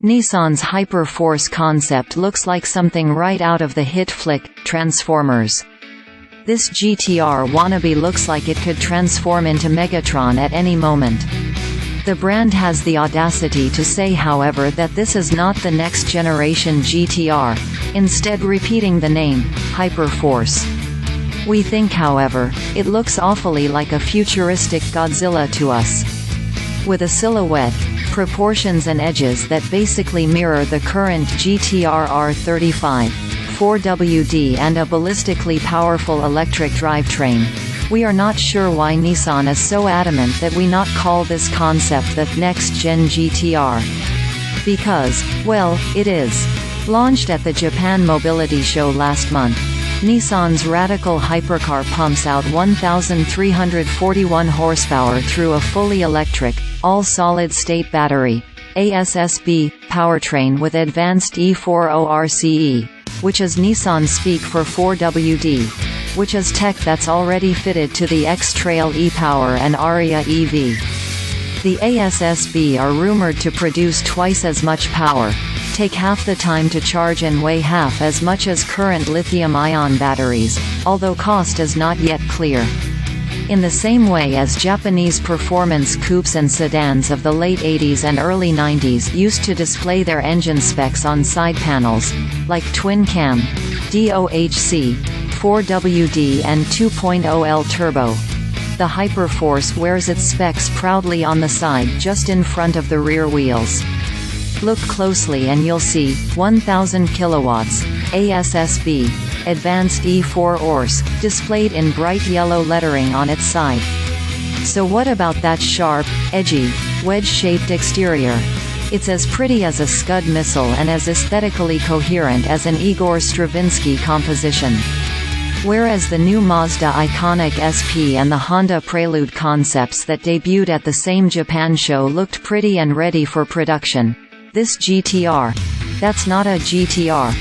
Nissan's Hyper-Force concept looks like something right out of the hit flick, Transformers. This GT-R wannabe looks like it could transform into Megatron at any moment. The brand has the audacity to say, however, that this is not the next generation GT-R, instead repeating the name, Hyper-Force. We think, however, it looks awfully like a futuristic Godzilla to us. With a silhouette, proportions and edges that basically mirror the current GT-R R35, 4WD and a ballistically powerful electric drivetrain. We are not sure why Nissan is so adamant that we not call this concept the next-gen GT-R. Because, well, it is. Launched at the Japan Mobility Show last month, Nissan's radical hypercar pumps out 1,341 horsepower through a fully electric, all-solid-state battery, ASSB, powertrain with advanced E40RCE, which is Nissan-speak for 4WD, which is tech that's already fitted to the X-Trail e-Power and Ariya EV. The ASSB are rumored to produce twice as much power, take half the time to charge and weigh half as much as current lithium-ion batteries, although cost is not yet clear. In the same way as Japanese performance coupes and sedans of the late 80s and early 90s used to display their engine specs on side panels, like twin-cam, dohc, 4WD and 2.0L turbo, the Hyper-Force wears its specs proudly on the side just in front of the rear wheels. Look closely and you'll see 1000 kilowatts, ASSB, advanced E4 displayed in bright yellow lettering on its side. So what about that sharp, edgy, wedge-shaped exterior? It's as pretty as a Scud missile and as aesthetically coherent as an Igor Stravinsky composition. Whereas the new Mazda Iconic SP and the Honda Prelude concepts that debuted at the same Japan show looked pretty and ready for production, this GT-R, that's not a GT-R,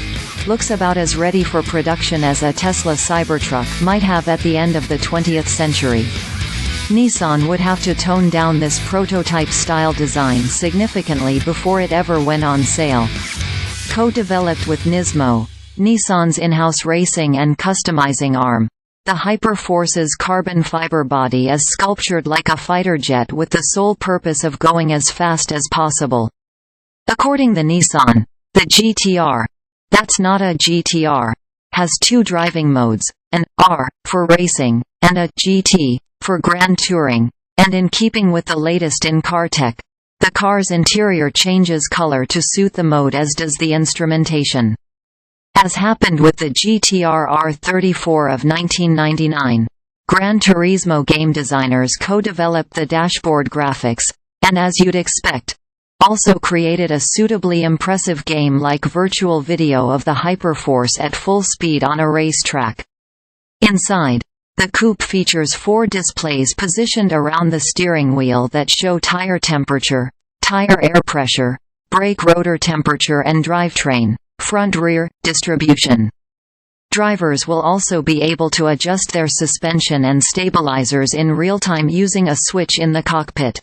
looks about as ready for production as a Tesla Cybertruck might have at the end of the 20th century. Nissan would have to tone down this prototype-style design significantly before it ever went on sale. Co-developed with NISMO, Nissan's in-house racing and customizing arm, the Hyper-Force's carbon fiber body is sculptured like a fighter jet with the sole purpose of going as fast as possible. According to Nissan, the GT-R, that's not a GT-R, has two driving modes, an R for racing, and a GT for grand touring, and in keeping with the latest in car tech, the car's interior changes color to suit the mode, as does the instrumentation. As happened with the GT-R R34 of 1999, Gran Turismo game designers co-developed the dashboard graphics, and as you'd expect, also created a suitably impressive game-like virtual video of the Hyper-Force at full speed on a racetrack. Inside, the coupe features 4 displays positioned around the steering wheel that show tire temperature, tire air pressure, brake rotor temperature and drivetrain, front-rear, distribution. Drivers will also be able to adjust their suspension and stabilizers in real time using a switch in the cockpit.